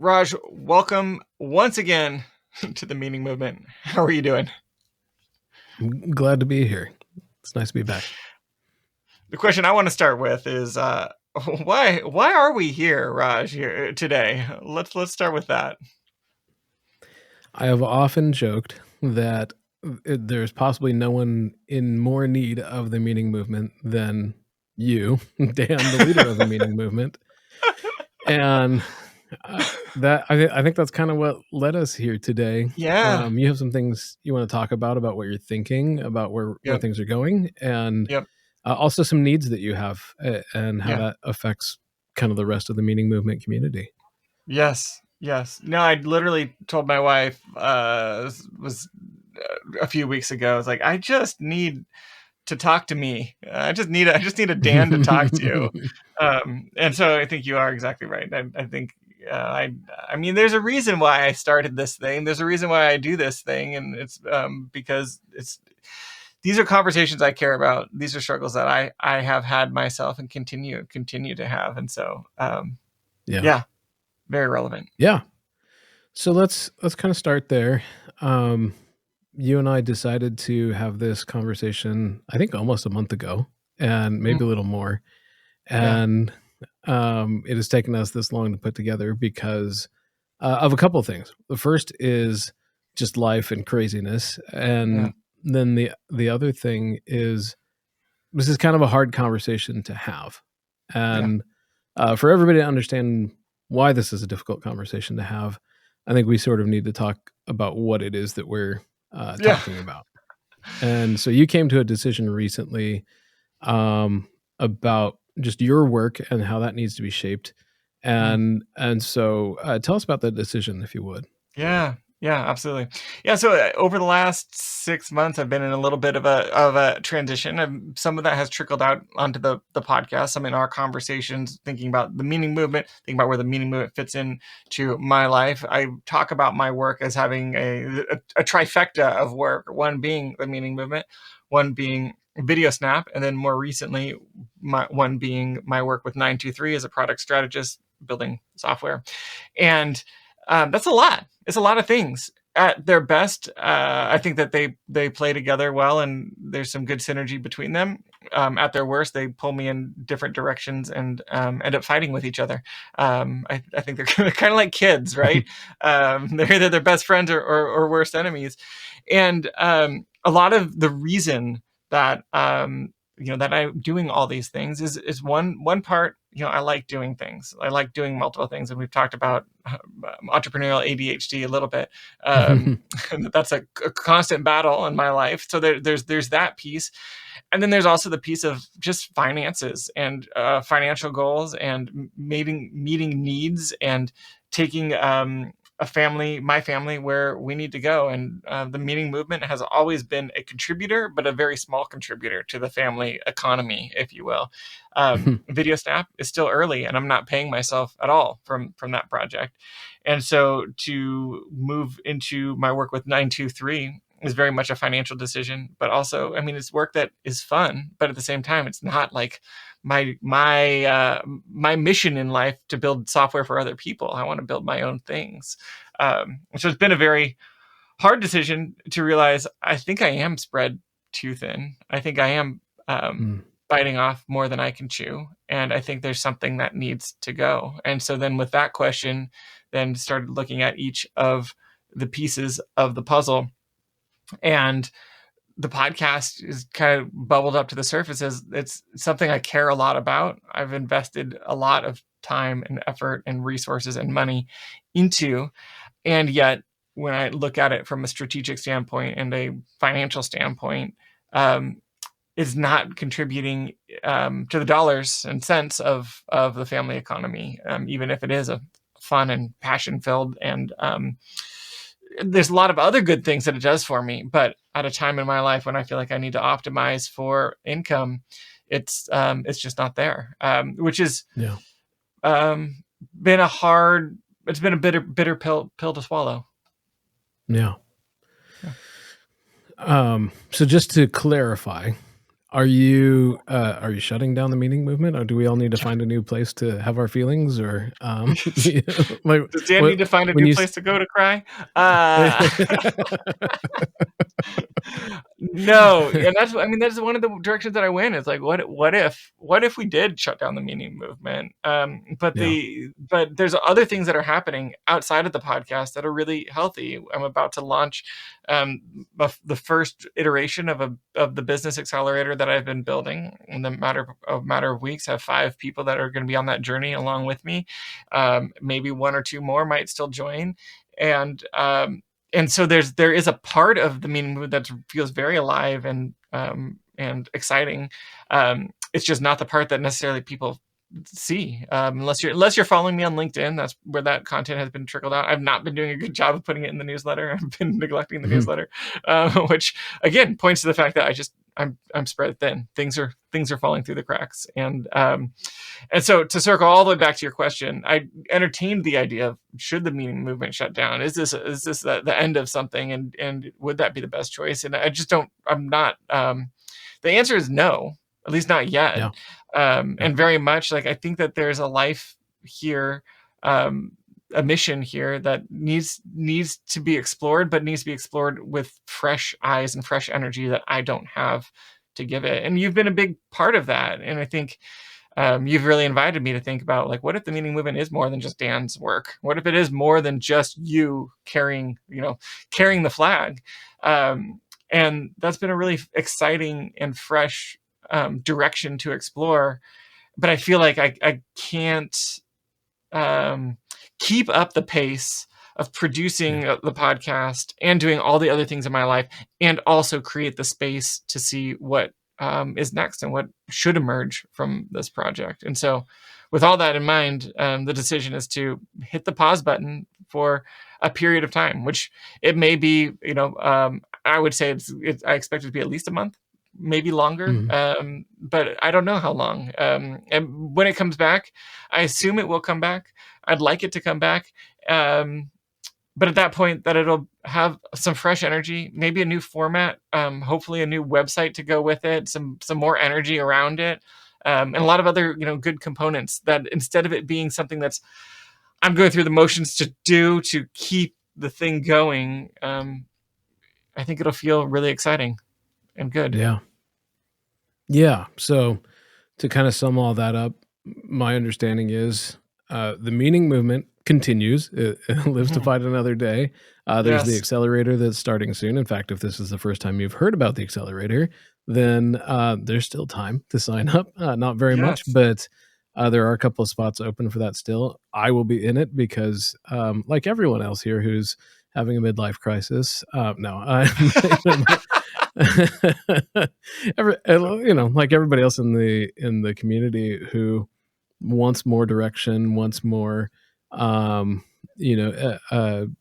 Raj, welcome once again to the Meaning Movement. How are you doing? I'm glad to be here. It's nice to be back. The question I want to start with is why are we here, Raj, here today? Let's start with that. I have often joked that there's possibly no one in more need of the meaning movement than you, Dan, the leader of the meaning movement. And I think that's kind of what led us here today. Yeah. You have some things you want to talk about what you're thinking, about where Yep. things are going, and Yep. also some needs that you have and how Yeah. that affects kind of the rest of the meaning movement community. Yes. Yes. No, I literally told my wife was a few weeks ago. I was like, I just need to talk to me. I just need a Dan to talk to. And so I think you are exactly right. I think I mean, there's a reason why I started this thing. There's a reason why I do this thing, and it's because these are conversations I care about. These are struggles that I have had myself and continue to have, and so Yeah. yeah, very relevant. Yeah. So let's kind of start there. You and I decided to have this conversation, I think almost a month ago, and Mm, maybe a little more. yeah, And it has taken us this long to put together because of a couple of things. The first is just life and craziness, yeah, and then the other thing is this is kind of a hard conversation to have, yeah, and for everybody to understand why this is a difficult conversation to have, I think we sort of need to talk about what it is that we're yeah. talking about. And so you came to a decision recently about just your work and how that needs to be shaped. Mm. And so tell us about that decision, if you would. Yeah, yeah, absolutely. Yeah, so over the last 6 months, I've been in a little bit of a transition. Some of that has trickled out onto the podcast. Some in our conversations, thinking about the meaning movement, thinking about where the meaning movement fits in to my life. I talk about my work as having a trifecta of work. One being the meaning movement, one being Video Snap, and then more recently, one being my work with 923 as a product strategist, building software, and that's a lot. It's a lot of things. At their best, I think that they play together well, and there's some good synergy between them. At their worst, they pull me in different directions and end up fighting with each other. I think they're kind of like kids, right? They're either their best friends or worst enemies. And a lot of the reason that that I'm doing all these things is one part. I like doing things. I like doing multiple things, and we've talked about entrepreneurial ADHD a little bit. That's a constant battle in my life. So there's that piece, and then there's also the piece of just finances and financial goals and meeting needs and taking my family, where we need to go. And the meeting movement has always been a contributor, but a very small contributor to the family economy, if you will. Video Snap is still early, and I'm not paying myself at all from that project. And so to move into my work with 923 is very much a financial decision, but also, I mean, it's work that is fun, but at the same time, it's not like my mission in life to build software for other people. I want to build my own things. So it's been a very hard decision to realize I think I am spread too thin. I think I am Mm. biting off more than I can chew. And I think there's something that needs to go. And so then with that question, then started looking at each of the pieces of the puzzle. And the podcast is kind of bubbled up to the surface as it's something I care a lot about. I've invested a lot of time and effort and resources and money into. And yet, when I look at it from a strategic standpoint and a financial standpoint, um, it's not contributing to the dollars and cents of the family economy, even if it is a fun and passion filled and there's a lot of other good things that it does for me. But at a time in my life when I feel like I need to optimize for income, it's just not there, which is Yeah. um, been a hard. It's been a bitter pill to swallow. Yeah. Yeah. So just to clarify, Are you shutting down the meaning movement, or do we all need to find a new place to have our feelings? Or like Does Dan what need to find a when new you place to go to cry? Uh No, and that's I mean, that's one of the directions that I went. It's like, what if we did shut down the meaning movement? yeah. But there's other things that are happening outside of the podcast that are really healthy. I'm about to launch um, the first iteration of the business accelerator that I've been building in the matter of weeks. I have 5 people that are going to be on that journey along with me. Maybe 1 or 2 more might still join, and so there is a part of the meaning movement that feels very alive and exciting. It's just not the part that necessarily people see, unless you're following me on LinkedIn. That's where that content has been trickled out. I've not been doing a good job of putting it in the newsletter. I've been neglecting the Mhm. newsletter, which again points to the fact that I'm spread thin. Things are falling through the cracks, and so to circle all the way back to your question, I entertained the idea of, should the meaning movement shut down? Is this the end of something, and would that be the best choice? And I just don't. I'm not. The answer is no, at least not yet. Yeah. Yeah. And very much like, I think that there's a life here, um, a mission here that needs to be explored, but needs to be explored with fresh eyes and fresh energy that I don't have to give it. And you've been a big part of that, and I think you've really invited me to think about, like, what if the meaning movement is more than just Dan's work? What if it is more than just you carrying the flag? Um, and that's been a really exciting and fresh direction to explore. But I feel like I can't um, keep up the pace of Yeah. producing the podcast and doing all the other things in my life, and also create the space to see what is next and what should emerge from this project. And so, with all that in mind, the decision is to hit the pause button for a period of time, which it may be. I would say I expect it to be at least a month, maybe longer, Mhm. but I don't know how long. And when it comes back, I assume it will come back. I'd like it to come back. Um, but at that point, that it'll have some fresh energy, maybe a new format, hopefully a new website to go with it, some more energy around it, and a lot of other good components. That instead of it being something that's I'm going through the motions to keep the thing going, I think it'll feel really exciting and good. Yeah. Yeah. So to kind of sum all that up, my understanding is the meaning movement continues. It lives to Mhm. fight another day. There's the Yes. accelerator that's starting soon. In fact, if this is the first time you've heard about the accelerator, then there's still time to sign up. Not very much, Yes. but there are a couple of spots open for that still. I will be in it because, like everyone else here who's having a midlife crisis, no, like everybody else in the community who wants more direction, wants more,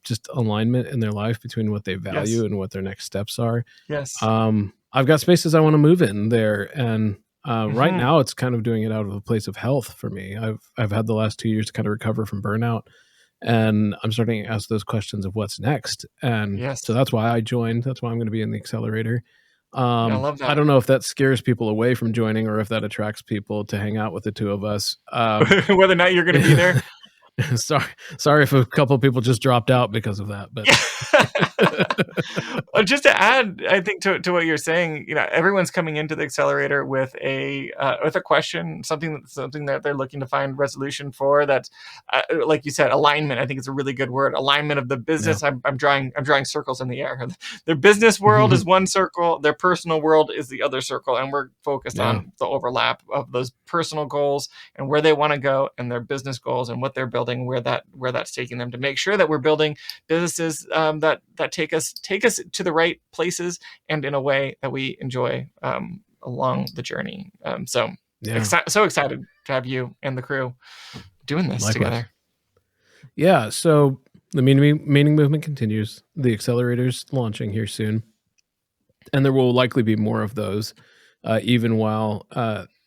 just alignment in their life between what they value Yes. and what their next steps are. Yes. I've got spaces I want to move in there, and right Mhm. now it's kind of doing it out of a place of health for me. I've had the last 2 years to kind of recover from burnout, and I'm starting to ask those questions of what's next. And so Yes. that's why I joined. That's why I'm going to be in the accelerator. Yeah, I love I that. don't know if that scares people away from joining or if that attracts people to hang out with the two of us. Whether or not you're gonna be there. sorry, sorry if a couple of people just dropped out because of that, but Well, just to add, I think to what you're saying, everyone's coming into the accelerator with a question, something that they're looking to find resolution for. That's like you said, alignment. I think it's a really good word. Alignment of the yeah. business. I'm drawing circles in the air. Their business world is one circle. Their personal world is the other circle, and we're focused Yeah. on the overlap of those personal goals and where they want to go, and their business goals and what they're building, where that's taking them, to make sure that we're building businesses that take us to the right places and in a way that we enjoy along the journey. Yeah. So excited to have you and the crew doing this Likewise. together. Yeah. So the meaning movement continues. The accelerator's launching here soon, and there will likely be more of those, even while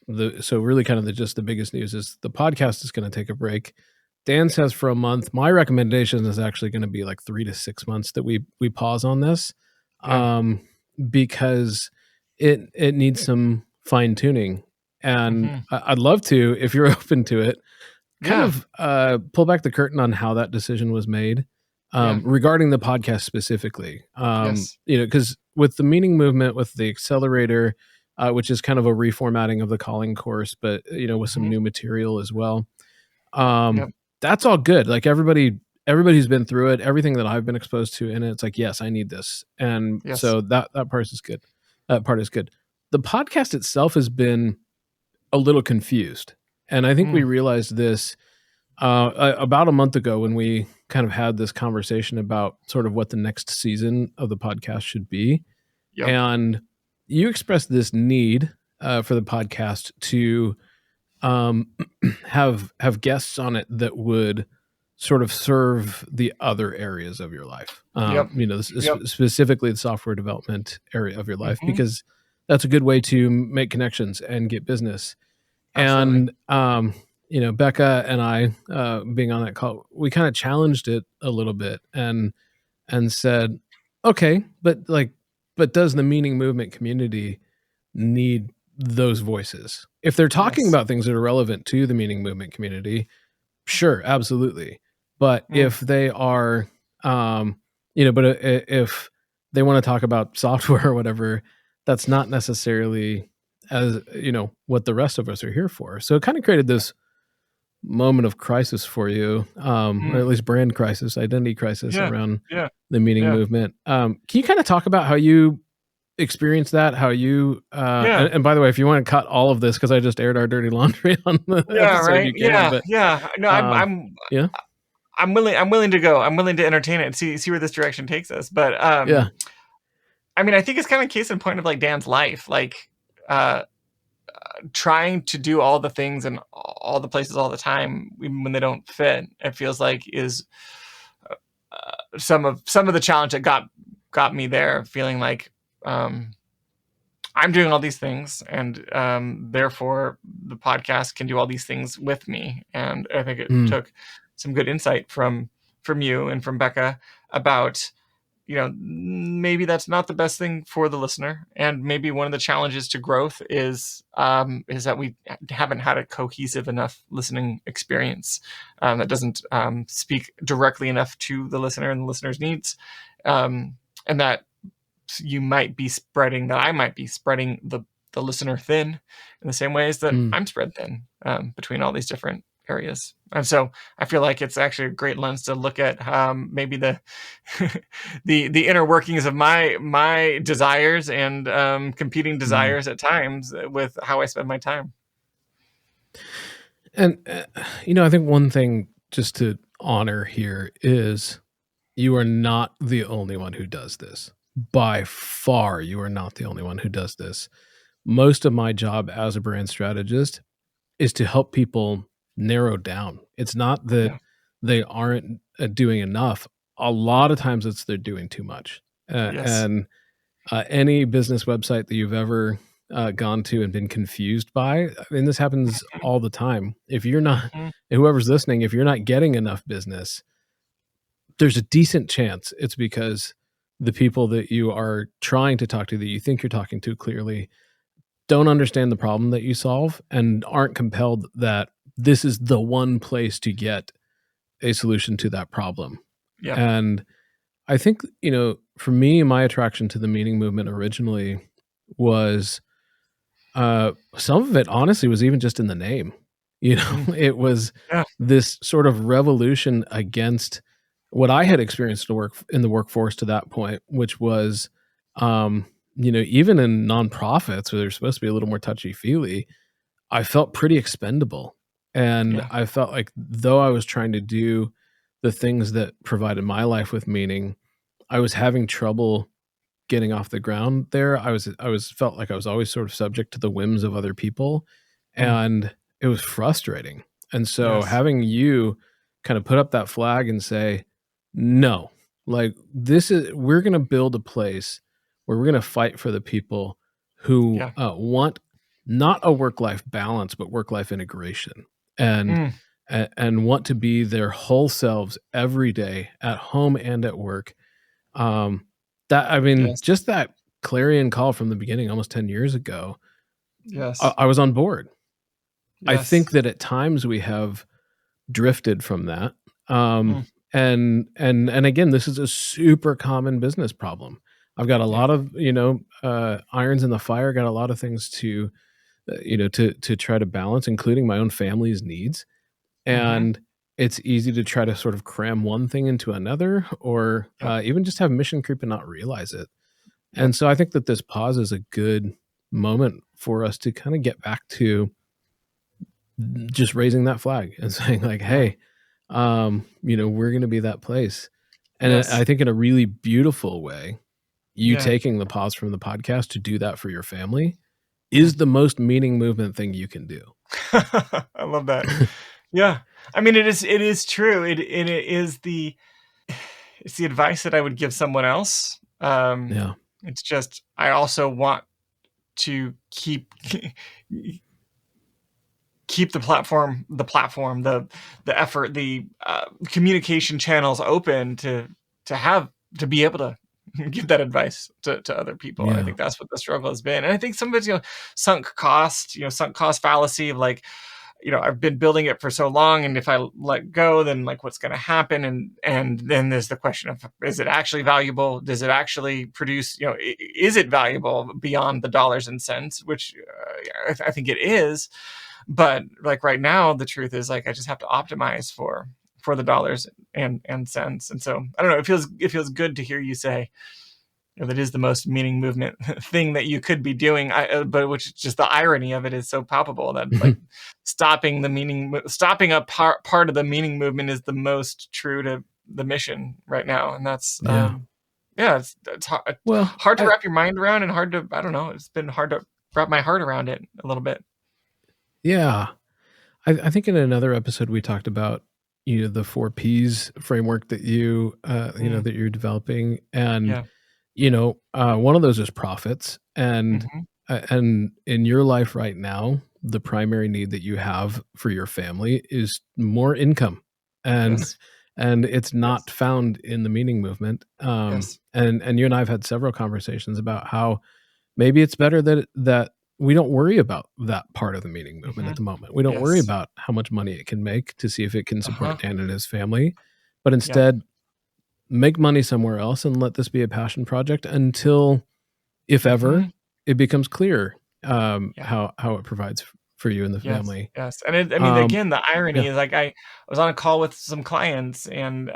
the so really kind of just the biggest news is the podcast is going to take a break. Dan says for a month. My recommendation is actually going to be like 3 to 6 months that we pause on this, Yeah. um, because it needs some fine tuning. And Mhm. I'd love to, if you're open to it, kind Yeah. of pull back the curtain on how that decision was made, Yeah. regarding the podcast specifically. Yes. Because with the meaning movement, with the accelerator, which is kind of a reformatting of the calling course, but with some Mhm. new material as well. Um, Yep. that's all good. Like everybody's been through it. Everything that I've been exposed to in it, it's like, yes, I need this, and Yes. so that part is good. That part is good. The podcast itself has been a little confused, and I think we Mm. realized this about a month ago when we kind of had this conversation about sort of what the next season of the podcast should be. Yep. And you expressed this need for the podcast to um, have guests on it that would sort of serve the other areas of your life. Yep. This is Yep. specifically the software development area of your life, Mhm. because that's a good way to make connections and get business. Absolutely. And Becca and I, being on that call, we kind of challenged it a little bit and said, okay, but does the meaning movement community need those voices? If they're talking Yes. about things that are relevant to the meaning movement community, sure, absolutely. But Mm. if they are, if they want to talk about software or whatever, that's not necessarily as what the rest of us are here for. So it kind of created this moment of crisis for you, or Mm. at least brand crisis, identity crisis Yeah. around Yeah. the meaning Yeah. movement. Can you kind of talk about how you experienced that? How you Yeah. and by the way, if you want to cut all of this because I just aired our dirty laundry on the Yeah, episode, right? you can. Yeah, But yeah. No, um, yeah, I'm willing to go. I'm willing to entertain it and see where this direction takes us. But yeah, I mean, I think it's kind of case in point of like Dan's life, like uh trying to do all the things and all the places all the time, even when they don't fit. It feels like is some of the challenge that got me there, feeling like um I'm doing all these things, and therefore the podcast can do all these things with me. And I think it mm, took some good insight from you and from Becca about maybe that's not the best thing for the listener, and maybe one of the challenges to growth is that we haven't had a cohesive enough listening experience that doesn't speak directly enough to the listener and the listener's needs, and that I might be spreading the listener thin in the same ways that mm. I'm spread thin between all these different areas. And so I feel like it's actually a great lens to look at maybe the the inner workings of my desires and competing Mm. desires at times with how I spend my time. And I think one thing just to honor here is you are not the only one who does this. By far, you are not the only one who does this. Most of my job as a brand strategist is to help people narrow down. It's not that Yeah. they aren't doing enough. A lot of times it's they're doing too much. Yes. And any business website that you've ever gone to and been confused by, I mean, this happens all the time. If you're not, Mhm. whoever's listening, if you're not getting enough business, there's a decent chance it's because the people that you are trying to talk to, that you think you're talking to clearly, don't understand the problem that you solve and aren't compelled that this is the one place to get a solution to that problem. Yep. And I think, for me, my attraction to the meaning movement originally was some of it honestly was even just in the name. Mm. It was Yeah. this sort of revolution against what I had experienced to work in the workforce to that point, which was, even in nonprofits where they're supposed to be a little more touchy feely, I felt pretty expendable. And Yeah. I felt like though I was trying to do the things that provided my life with meaning, I was having trouble getting off the ground there. I was felt like I was always sort of subject to the whims of other people, Mm. and it was frustrating. And so Yes. having you kind of put up that flag and say, "No, like this is we're going to build a place where we're going to fight for the people who Yeah. want not a work-life balance but work-life integration, and Mm. and want to be their whole selves every day at home and at work." Um, that I mean, Yes. just that clarion call from the beginning almost 10 years ago Yes. I was on board. I think Yes. that at times we have drifted from that. Um, Mm, and again, this is a super common business problem. I've got a yeah. lot of, irons in the fire, got a lot of things to, to try to balance, including my own family's needs. Hmm. And it's easy to try to sort of cram one thing into another, or Yep. even just have mission creep and not realize it. Yep. And so I think that this pause is a good moment for us to kind of get back to just raising that flag and saying like, Yeah. "Hey, we're going to be that place." And I Yes. think in a really beautiful way, you Yeah. taking the pause from the podcast to do that for your family Mm. is the most meaning movement thing you can do. I love that. Yeah. I mean, it is true. It is it's the advice that I would give someone else. Yeah. It's just I also want to keep the effort, the communication channels open to have to be able to give that advice to other people. And I Yeah. think that's what the struggle has been. And I think some of it's, sunk cost fallacy of like, I've been building it for so long, and if I let go, then like what's going to happen? And then there's the question of, is it actually valuable? Does it actually produce? Is it valuable beyond the dollars and cents? Which I think it is, but like right now, the truth is like I just have to optimize for the dollars and cents. And so I don't know. It feels good to hear you say, that is the most meaning movement thing that you could be doing. But which just the irony of it is so palpable that like stopping a part of the meaning movement is the most true to the mission right now. And that's, Yeah. yeah, it's hard, Well, hard to wrap your mind around, and hard to, I don't know, it's been hard to wrap my heart around it a little bit. yeah. I think in another episode we talked about, the 4 Ps framework that Mm, that you're developing. And, yeah. one of those is profits. Hmm. And in your life right now, the primary need that you have for your family is more income. And Yes. and it's not Yes. found in the meaning movement. Yes. And you and I have had several conversations about how maybe it's better that we don't worry about that part of the meeting movement Hmm. at the moment. We don't worry Yes. about how much money it can make to see if it can support Uh-huh. Dan and his family, but Yep. instead make money somewhere else and let this be a passion project until, if ever, Hmm. it becomes clear, Yeah. how it provides for you and the Yes, family. yes, and I mean, Um, again, the yeah. irony is, like, I was on a call with some clients and,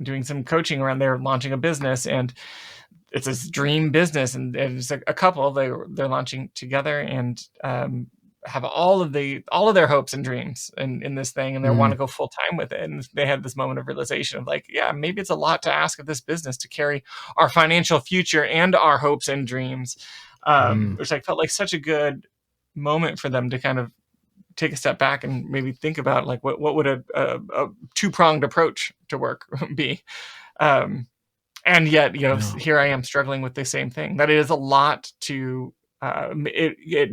doing some coaching around there launching a business, and it's this dream business, and it's a couple, they're launching together, and, have all of their hopes and dreams in this thing, and they Mhm. wanna go full time with it, and they had this moment of realization of like, "Yeah, maybe it's a lot to ask of this business to carry our financial future and our hopes and dreams," Mhm. which, like, felt like such a good moment for them to kind of take a step back and maybe think about like what would a two-pronged approach to work be. um, and yet, Yeah. here I am struggling with the same thing, that it is a lot to, it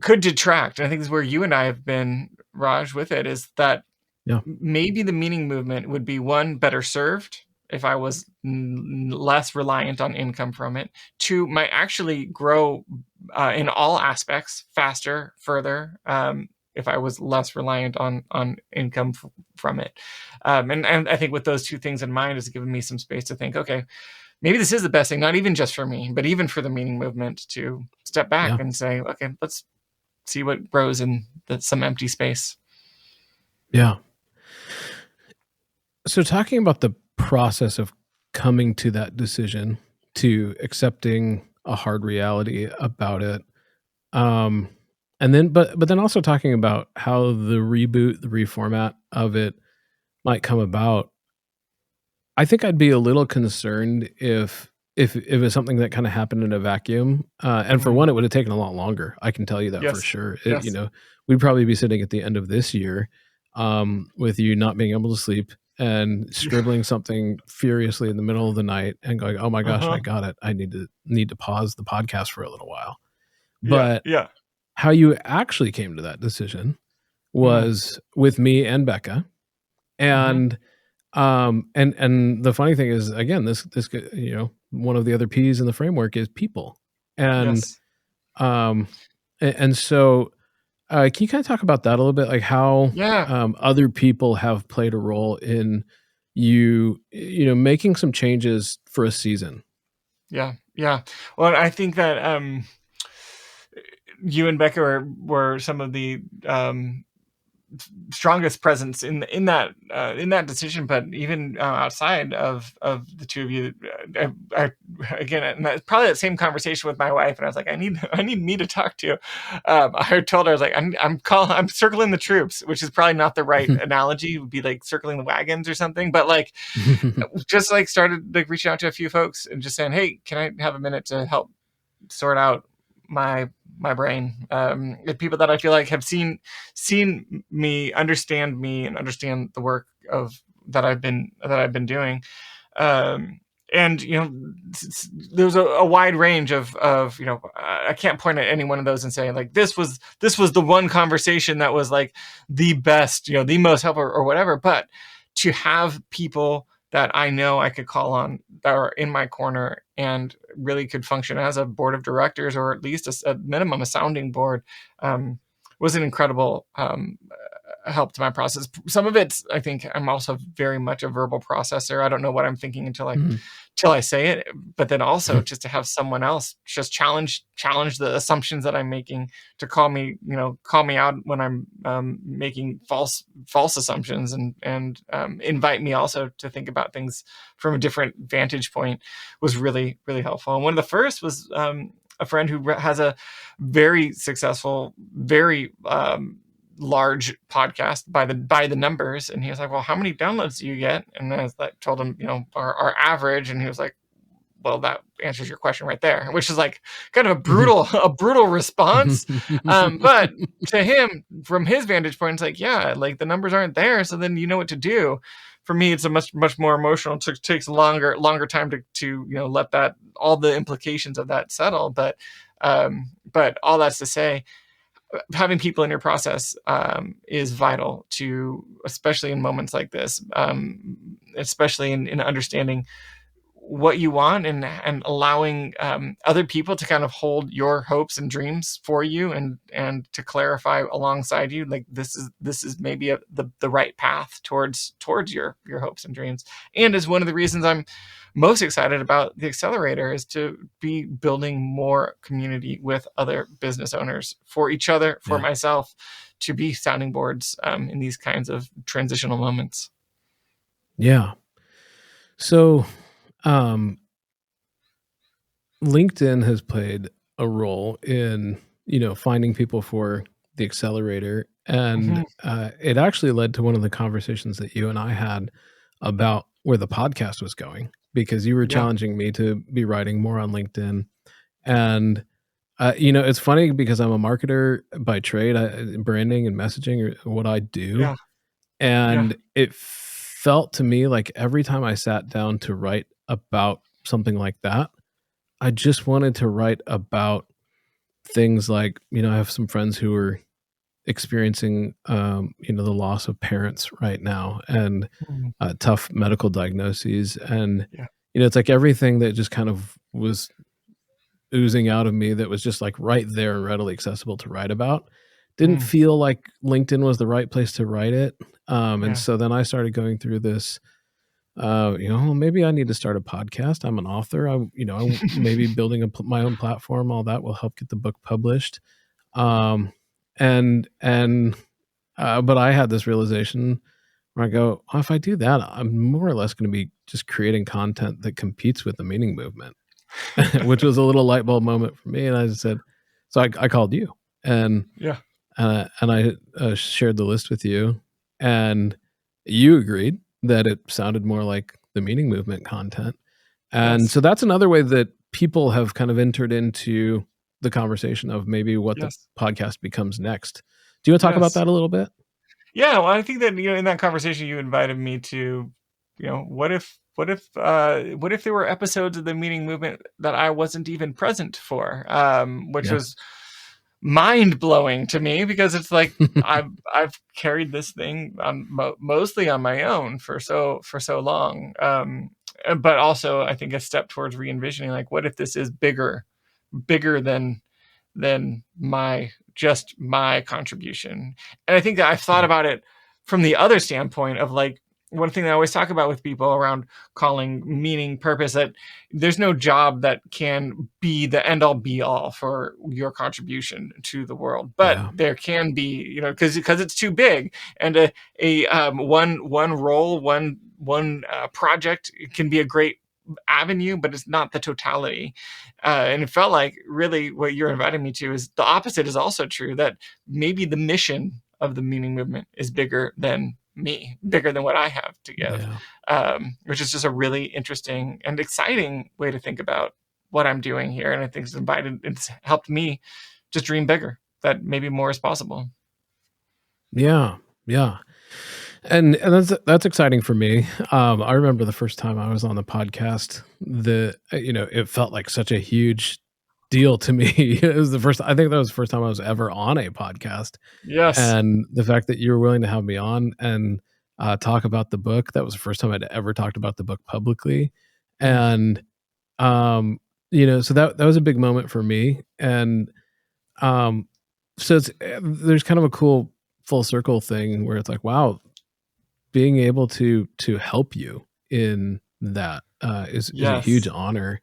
could detract. And I think this is where you and I have been, Raj, with it, is that Yeah. maybe the meaning movement would be, one, better served if I was less reliant on income from it. Two, might actually grow in all aspects faster, further, if I was less reliant on income from it. And I think with those two things in mind, has given me some space to think, okay, maybe this is the best thing, not even just for me, but even for the meaning movement, to step back Yeah. and say, okay, let's see what grows in some empty space. Yeah. So talking about the process of coming to that decision, to accepting a hard reality about it, um, and then but then also talking about how the reboot, the reformat of it might come about. I think I'd be a little concerned if it's something that kinda happened in a vacuum, and for Mm, one, it would have taken a lot longer, I can tell you that for yes. sure. Yes. We'd probably be sitting at the end of this year, with you not being able to sleep and Yeah. scribbling something furiously in the middle of the night and going, "Oh my gosh, I Uh-huh. got it. I need to pause the podcast for a little while." Yeah. But Yeah. how you actually came to that decision Mm, was with me and Becca, mhm. and and the funny thing is, again, this one of the other P's in the framework is people. And Yes. Um, and so, can you kind of talk about that a little bit, like how Yeah. other people have played a role in making some changes for a season? Yeah. Yeah. Well, I think that you and Becca were some of the strongest presence in that decision. But even outside of the two of you, again, and that's probably that same conversation with my wife, and I was like, I need me to talk to. I told her, I was like, I'm circling the troops, which is probably not the right analogy. It would be like circling the wagons or something, but like just like started like reaching out to a few folks and just saying, hey, can I have a minute to help sort out my brain. The people that I feel like have seen me, and understand the work of that I've been doing. And there's a wide range of I can't point at any one of those and say like this was the one conversation that was like the best, the most helpful or whatever. But to have people that I know I could call on that are in my corner and really could function as a board of directors, or at least a minimum a sounding board, was an incredible help to my process. Some of it's, I think I'm also very much a verbal processor. I don't know what I'm thinking Mhm. till I say it. But then also just to have someone else just challenge the assumptions that I'm making, to call me out when I'm making false assumptions, and invite me also to think about things from a different vantage point, was really, really helpful. And one of the first was a friend who has a very successful, very large podcast by the numbers. And he was like, well, how many downloads do you get? And I was like, told him, our average. And he was like, well, that answers your question right there, which is like kind of a brutal response. But to him, from his vantage point, it's like, yeah, like the numbers aren't there. So then you know what to do. For me, it's a much more emotional, takes longer time to let that, all the implications of that settle. But all that's to say, having people in your process is vital to, especially in moments like this, especially in understanding what you want, and allowing other people to kind of hold your hopes and dreams for you, and to clarify alongside you, like this is maybe the right path towards your hopes and dreams. And is one of the reasons I'm most excited about the accelerator, is to be building more community with other business owners, for each other, for Yeah. myself, to be sounding boards in these kinds of transitional moments. Yeah. So, um, LinkedIn has played a role in, finding people for the accelerator, and, Mhm. it actually led to one of the conversations that you and I had about where the podcast was going, because you were Yeah. challenging me to be writing more on LinkedIn, and, it's funny because I'm a marketer by trade. Branding and messaging are what I do, Yeah. Yeah. and it felt to me like every time I sat down to write about something like that, I just wanted to write about things like, I have some friends who are experiencing, the loss of parents right now, and Mhm. tough medical diagnoses. And, Yeah. it's like everything that just kind of was oozing out of me that was just like right there and readily accessible to write about. Didn't Mm. feel like LinkedIn was the right place to write it. And Yeah. so then I started going through this, well, maybe I need to start a podcast. I'm an author. Maybe building my own platform, all that will help get the book published. Um, but I had this realization where I go, "Oh, if I do that, I'm more or less going to be just creating content that competes with the meaning movement," which was a little light bulb moment for me. And I just said, so I called you, and Yeah. I shared the list with you, and you agreed that it sounded more like the meaning movement content. And Yes. so that's another way that people have kind of entered into the conversation of maybe what the Yes. podcast becomes next. Do you want to talk about Yes. that a little bit? Yeah, well, I think that, in that conversation you invited me to, what if there were episodes of the meaning movement that I wasn't even present for? Which Yeah. was mind blowing to me, because it's like I've carried this thing on mostly on my own for so long. But also I think a step towards re-envisioning, like, what if this is bigger than than just my contribution. And I think that I've thought about it from the other standpoint of like, one thing I always talk about with people around calling, meaning, purpose, that there's no job that can be the end all be all for your contribution to the world, but Yeah. there can be, because it's too big, and one role, one project can be a great avenue, but it's not the totality. And it felt like really what you're inviting me to is the opposite is also true, that maybe the mission of the meaning movement is bigger than me, bigger than what I have to give, Yeah. which is just a really interesting and exciting way to think about what I'm doing here. And I think it's helped me just dream bigger, that maybe more is possible. Yeah. Yeah. And that's exciting for me. I remember the first time I was on the podcast, it felt like such a huge deal to me. It was I think that was the first time I was ever on a podcast. Yes. And the fact that you were willing to have me on and talk about the book, that was the first time I'd ever talked about the book publicly. And, so that was a big moment for me. And so there's kind of a cool full circle thing where it's like, wow, being able to help you in that is a huge Yes. honor.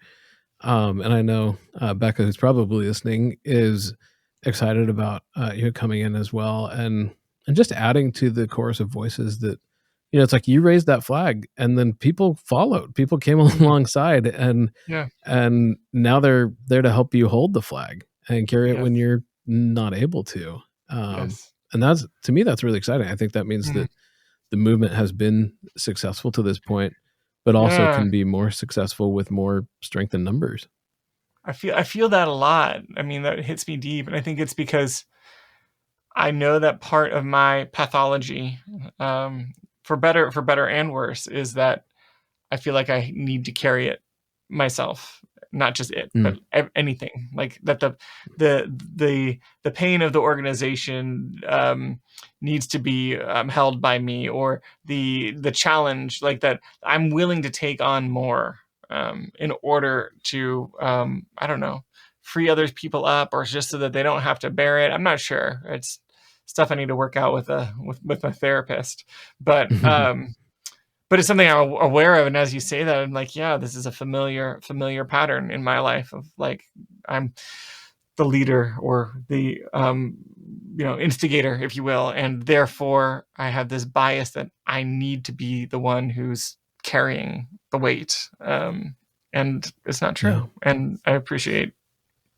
And I know Becca, who's probably listening, is excited about you coming in as well, and just adding to the chorus of voices that it's like you raised that flag, and then people followed. People came alongside, Yeah. and now they're there to help you hold the flag and carry it Yes. when you're not able to. Yes. And that's, to me, that's really exciting. I think that means Mhm. that the movement has been successful to this point, but also Yeah. can be more successful with more strength in numbers. I feel that a lot. I mean, that hits me deep, and I think it's because I know that part of my pathology, for better and worse, is that I feel like I need to carry it myself, not just it, but Mm. anything. Like that the pain of the organization needs to be held by me, or the challenge, like that I'm willing to take on more in order to I don't know, free other people up, or just so that they don't have to bear it. I'm not sure. It's stuff I need to work out with my therapist, but it's something I'm aware of. And as you say that, I'm like, yeah, this is a familiar pattern in my life of like, I'm the leader, or the instigator, if you will, and therefore I have this bias that I need to be the one who's carrying the weight, and it's not Yeah. true. And I appreciate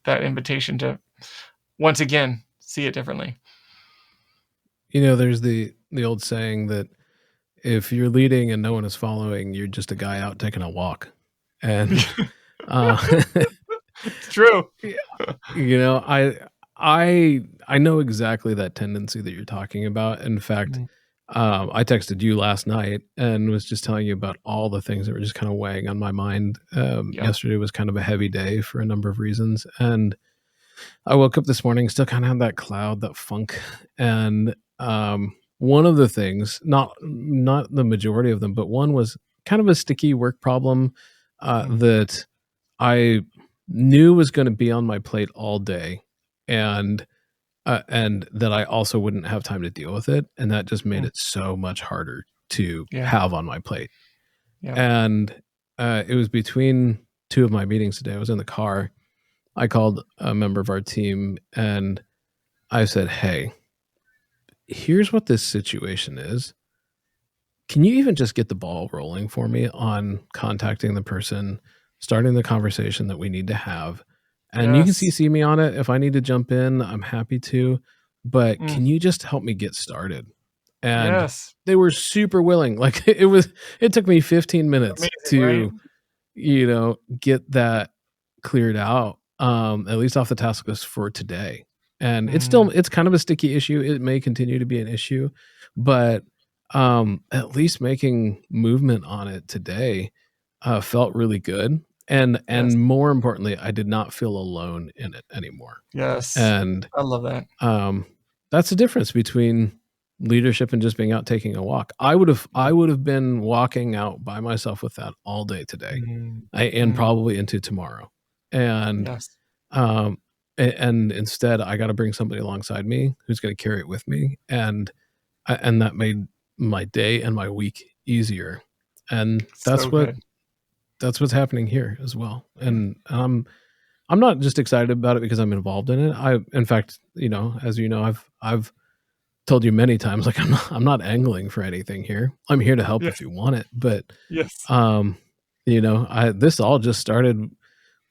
that invitation to once again see it differently. There's the old saying that if you're leading and no one is following, you're just a guy out taking a walk. And It's true. I know exactly that tendency that you're talking about. In fact, I texted you last night and was just telling you about all the things that were just kind of weighing on my mind. Yeah. Yesterday was kind of a heavy day for a number of reasons, and I woke up this morning, still kind of had that cloud, that funk, and one of the things, not the majority of them, but one was kind of a sticky work problem that I knew was going to be on my plate all day, and that I also wouldn't have time to deal with it, and that just made it so much harder to Yeah. have on my plate. Yeah. And it was between two of my meetings today. I was in the car. I called a member of our team and I said, "Hey, here's what this situation is. Can you even just get the ball rolling for me on contacting the person, starting the conversation that we need to have? And you can Yes. CC me on it. If I need to jump in, I'm happy to. But can you just help me get started?" And Yes. they were super willing. Like it took me 15 minutes Amazing, to, right? get that cleared out, at least off the task list for today. And it's kind of a sticky issue. It may continue to be an issue, but at least making movement on it today felt really good. And Yes. more importantly, I did not feel alone in it anymore. Yes. And I love that. that's the difference between leadership and just being out taking a walk. I would have been walking out by myself with that all day today, and probably into tomorrow. And Yes. and instead I got to bring somebody alongside me who's going to carry it with me, and that made my day and my week easier. And So good. that's what's happening here as well. And I'm not just excited about it because I'm involved in it. In fact, as you know, I've told you many times, like I'm not angling for anything here. I'm here to help Yes. if you want it. But Yes. this all just started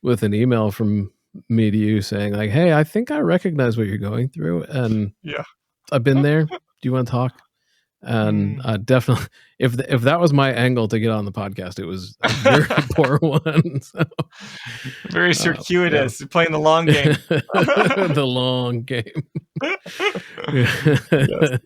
with an email from me to you saying like, "Hey, I think I recognize what you're going through, and Yeah. I've been there. Do you want to talk?" And definitely, if that was my angle to get on the podcast, it was a very poor one. So, very circuitous. Playing the long game. The long game.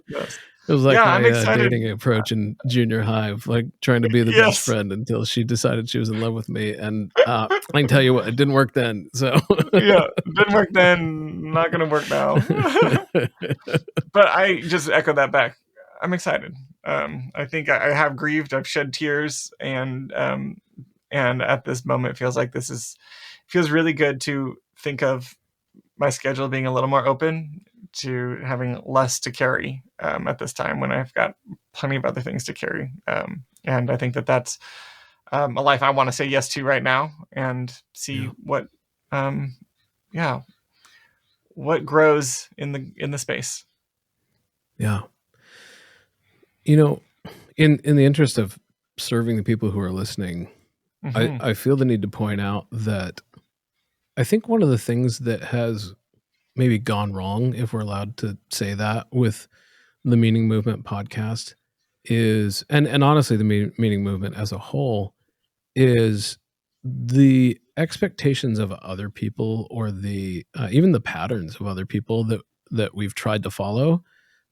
Yes. It was like I'm my excited. dating approach in junior high, of like trying to be the best friend until she decided she was in love with me. And I can tell you what, it didn't work then. So didn't work then. Not going to work now. But I just echo that back. I'm excited. I think I have grieved. I've shed tears, and at this moment, it feels like feels really good to think of my schedule being a little more open, to having less to carry at this time when I've got plenty of other things to carry. And I think that's a life I want to say yes to right now, and see what grows in the space. Yeah. In the interest of serving the people who are listening, I feel the need to point out that I think one of the things that has maybe gone wrong, if we're allowed to say that, with the Meaning Movement podcast is, and honestly, the Meaning Movement as a whole, is the expectations of other people, or the even the patterns of other people that we've tried to follow.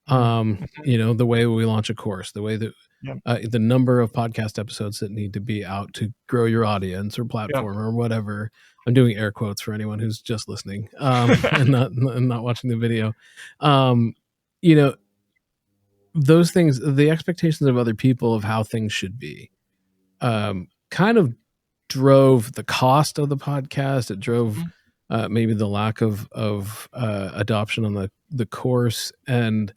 The way we launch a course, the way that the number of podcast episodes that need to be out to grow your audience or platform or whatever. I'm doing air quotes for anyone who's just listening and not watching the video. Those things, the expectations of other people of how things should be, kind of drove the cost of the podcast. It drove maybe the lack of adoption on the course, and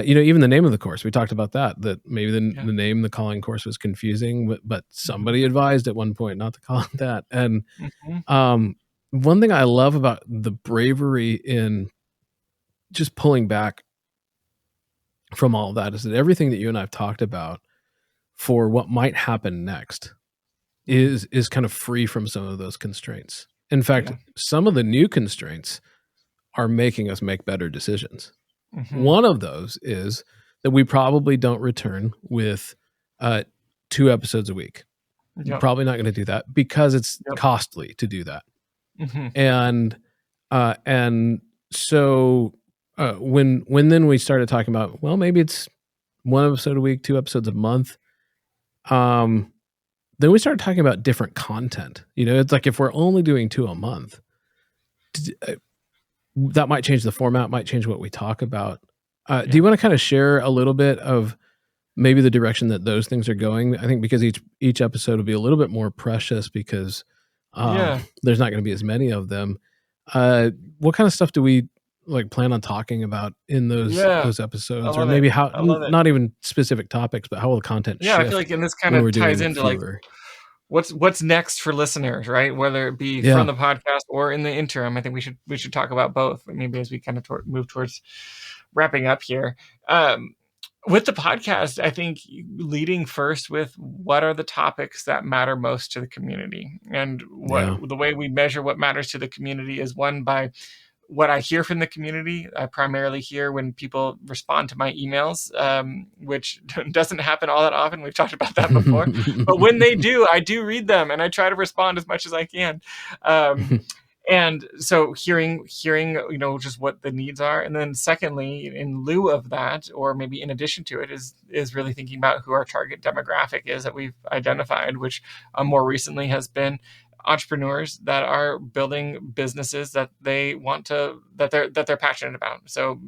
even the name of the course. We talked about that maybe the name, the Calling course, was confusing, but somebody advised at one point not to call it that. And one thing I love about the bravery in just pulling back from all of that is that everything that you and I've talked about for what might happen next is kind of free from some of those constraints. In fact, some of the new constraints are making us make better decisions. One of those is that we probably don't return with 2 episodes a week. We're probably not going to do that because it's costly to do that. And so when then we started talking about, well, maybe it's 1 episode a week, 2 episodes a month. Then we started talking about different content. It's like, if we're only doing 2 a month, that might change the format, might change what we talk about. Do you want to kind of share a little bit of maybe the direction that those things are going? I think because each episode will be a little bit more precious because there's not going to be as many of them. What kind of stuff do we plan on talking about in those episodes, or maybe how, not even specific topics, but how will the content shift? I feel like, and this kind of ties into fewer. What's next for listeners, right? Whether it be from the podcast or in the interim. I think we should talk about both, maybe as we kind of move towards wrapping up here. With the podcast, I think leading first with what are the topics that matter most to the community, and the way we measure what matters to the community is, one, by what I hear from the community. I primarily hear when people respond to my emails, which doesn't happen all that often. We've talked about that before. But when they do, I do read them, and I try to respond as much as I can. And so hearing, just what the needs are. And then secondly, in lieu of that, or maybe in addition to it, is really thinking about who our target demographic is that we've identified, which more recently has been entrepreneurs that are building businesses that they want to, that they're passionate about. So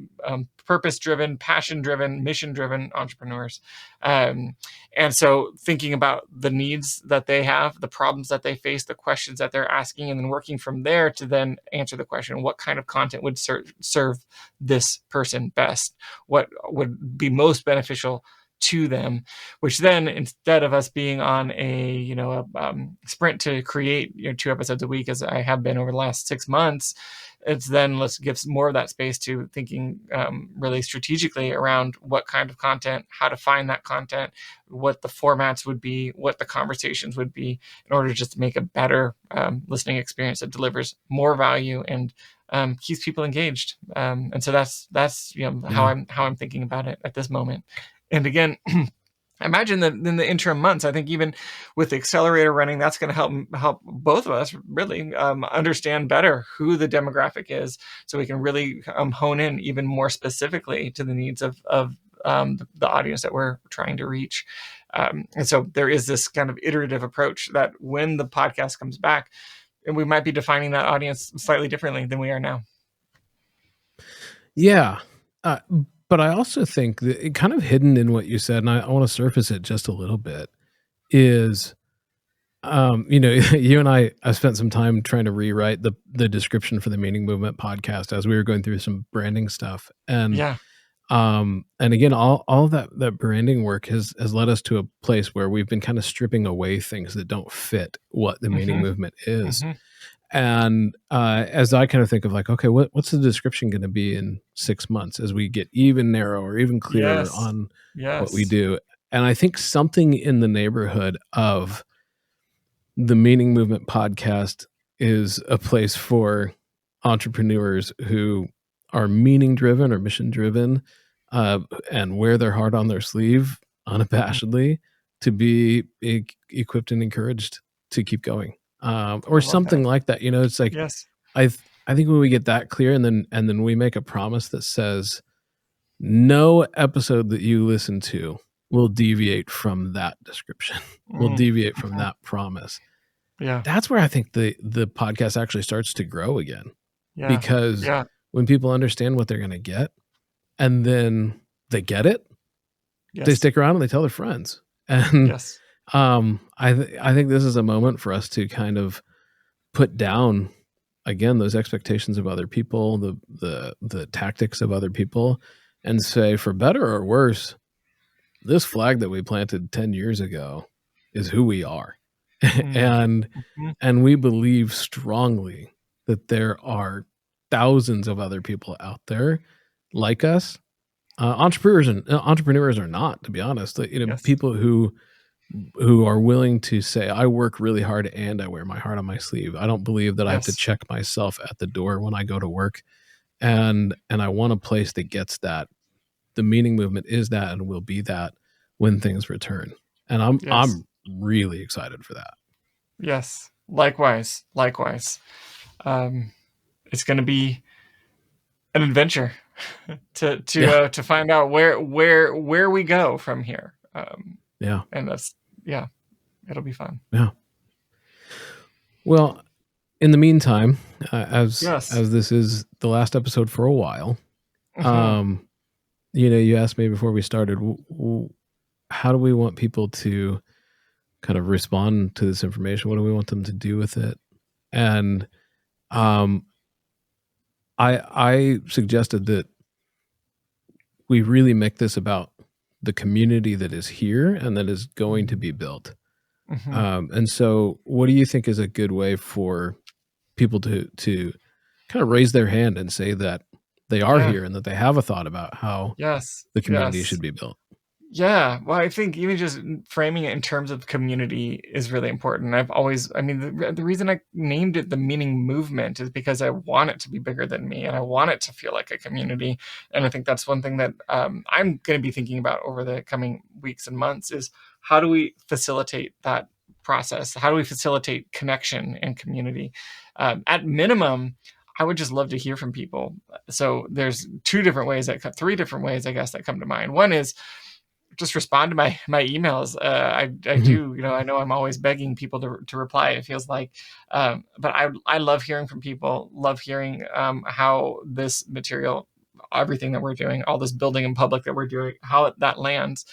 purpose-driven, passion-driven, mission-driven entrepreneurs. And so thinking about the needs that they have, the problems that they face, the questions that they're asking, and then working from there to then answer the question, what kind of content would serve this person best? What would be most beneficial to them? Which then, instead of us being on a sprint to create 2 episodes a week, as I have been over the last 6 months, it's then let's give more of that space to thinking really strategically around what kind of content, how to find that content, what the formats would be, what the conversations would be, in order just to make a better listening experience that delivers more value and keeps people engaged. And so that's how I'm thinking about it at this moment. And again, I imagine that in the interim months, I think even with the accelerator running, that's going to help both of us really understand better who the demographic is, so we can really hone in even more specifically to the needs of the audience that we're trying to reach. And so there is this kind of iterative approach that when the podcast comes back, and we might be defining that audience slightly differently than we are now. Yeah. But I also think that it kind of hidden in what you said, and I want to surface it just a little bit, is, you and I spent some time trying to rewrite the description for the Meaning Movement podcast as we were going through some branding stuff. And again, all that branding work has led us to a place where we've been kind of stripping away things that don't fit what the Meaning Movement is. And as I kind of think of like, okay, what's the description going to be in 6 months as we get even narrower, even clearer on what we do? And I think something in the neighborhood of the Meaning Movement podcast is a place for entrepreneurs who are meaning driven or mission driven, and wear their heart on their sleeve unabashedly, to be equipped and encouraged to keep going. Or something like that. It's like, I think when we get that clear, and then we make a promise that says no episode that you listen to will deviate from that description, will deviate from that promise. Yeah. That's where I think the podcast actually starts to grow again. Because when people understand what they're going to get, and then they get it, they stick around and they tell their friends. And I think this is a moment for us to kind of put down again those expectations of other people, the tactics of other people, and say, for better or worse, this flag that we planted 10 years ago is who we are. And we believe strongly that there are thousands of other people out there like us, entrepreneurs are not, to be honest, people who are willing to say, I work really hard and I wear my heart on my sleeve. I don't believe that I have to check myself at the door when I go to work. And I want a place that gets that. The Meaning Movement is that, and will be that when things return. And I'm really excited for that. Yes. Likewise. It's going to be an adventure to find out where we go from here. And that's, it'll be fun. Yeah. Well, in the meantime, as this is the last episode for a while, you asked me before we started, how do we want people to kind of respond to this information? What do we want them to do with it? And I suggested that we really make this about the community that is here and that is going to be built. And so what do you think is a good way for people to kind of raise their hand and say that they are here and that they have a thought about how the community should be built? Yeah. Well, I think even just framing it in terms of community is really important. The reason I named it the Meaning Movement is because I want it to be bigger than me, and I want it to feel like a community. And I think that's one thing that I'm going to be thinking about over the coming weeks and months is, how do we facilitate that process? How do we facilitate connection and community? At minimum, I would just love to hear from people. So there's three different ways, I guess, that come to mind. One is just respond to my emails. I do, I know I'm always begging people to reply. It feels like, but I love hearing from people. Love hearing how this material, everything that we're doing, all this building in public that we're doing, how that lands.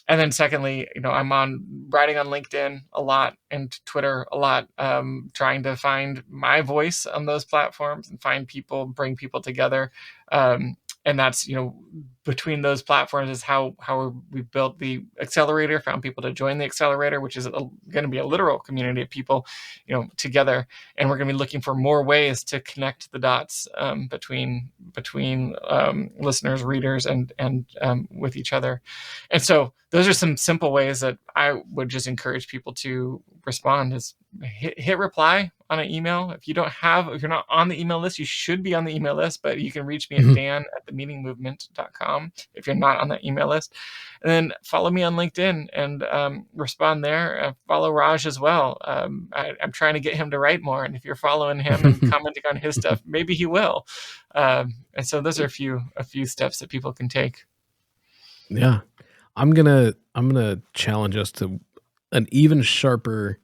And then secondly, I'm writing on LinkedIn a lot and Twitter a lot, trying to find my voice on those platforms and find people, bring people together. And that's, between those platforms is how we built the accelerator, found people to join the accelerator, which is going to be a literal community of people, together. And we're going to be looking for more ways to connect the dots between listeners, readers, and with each other. And so those are some simple ways that I would just encourage people to respond. Is hit reply on an email. If you're not on the email list, you should be on the email list, but you can reach me at dan@themeaningmovement.com if you're not on that email list. And then follow me on LinkedIn and respond there. Follow Raj as well. I'm trying to get him to write more. And if you're following him and commenting on his stuff, maybe he will. And so those are a few steps that people can take. Yeah. I'm gonna challenge us to an even sharper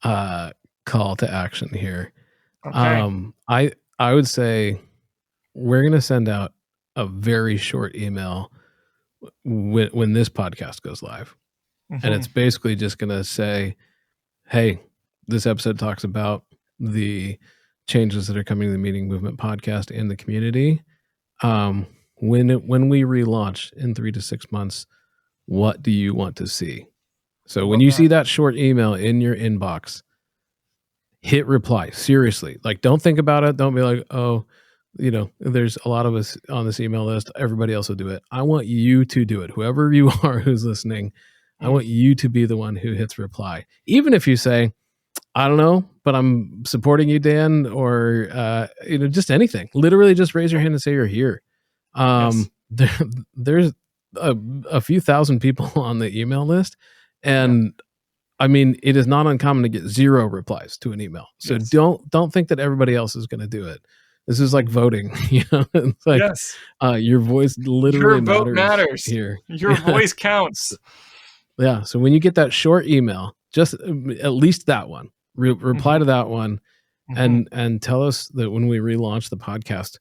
call to action here. Okay. I would say we're gonna send out a very short email when this podcast goes live. And it's basically just gonna say, hey, this episode talks about the changes that are coming to the Meaning Movement podcast in the community. When we relaunch in 3 to 6 months, what do you want to see? So when you see that short email in your inbox, hit reply. Seriously. Like, don't think about it. Don't be like, oh, there's a lot of us on this email list. Everybody else will do it. I want you to do it. Whoever you are who's listening, I want you to be the one who hits reply. Even if you say, I don't know, but I'm supporting you, Dan, or just anything. Literally just raise your hand and say you're here. Yes. There's a few thousand people on the email list, and I mean, it is not uncommon to get 0 replies to an email. So don't think that everybody else is going to do it. This is like voting, It's like, your voice literally your vote matters here. Your voice counts. Yeah. So when you get that short email, just at least that one, reply to that one, and tell us that when we relaunch the podcast,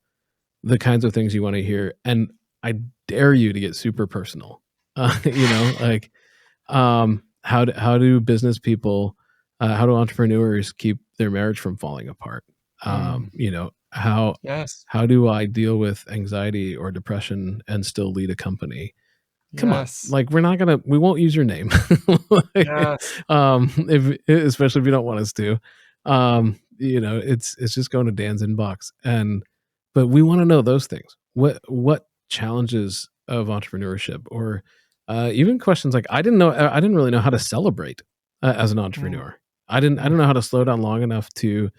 the kinds of things you want to hear. And I dare you to get super personal. Like, how do business people, how do entrepreneurs keep their marriage from falling apart? How do I deal with anxiety or depression and still lead a company? Come on, like, we won't use your name, especially if you don't want us to. It's just going to Dan's inbox, but we want to know those things. What challenges of entrepreneurship, or even questions like, I didn't really know how to celebrate as an entrepreneur. I don't know how to slow down long enough to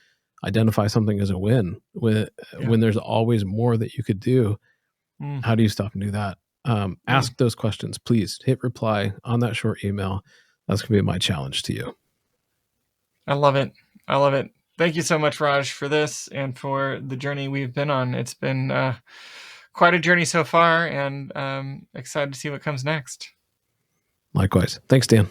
identify something as a win when there's always more that you could do. How do you stop and do that? Ask those questions, please. Hit reply on that short email. That's gonna be my challenge to you. I love it. Thank you so much, Raj, for this and for the journey we've been on. It's been quite a journey so far, and excited to see what comes next. Likewise. Thanks, Dan.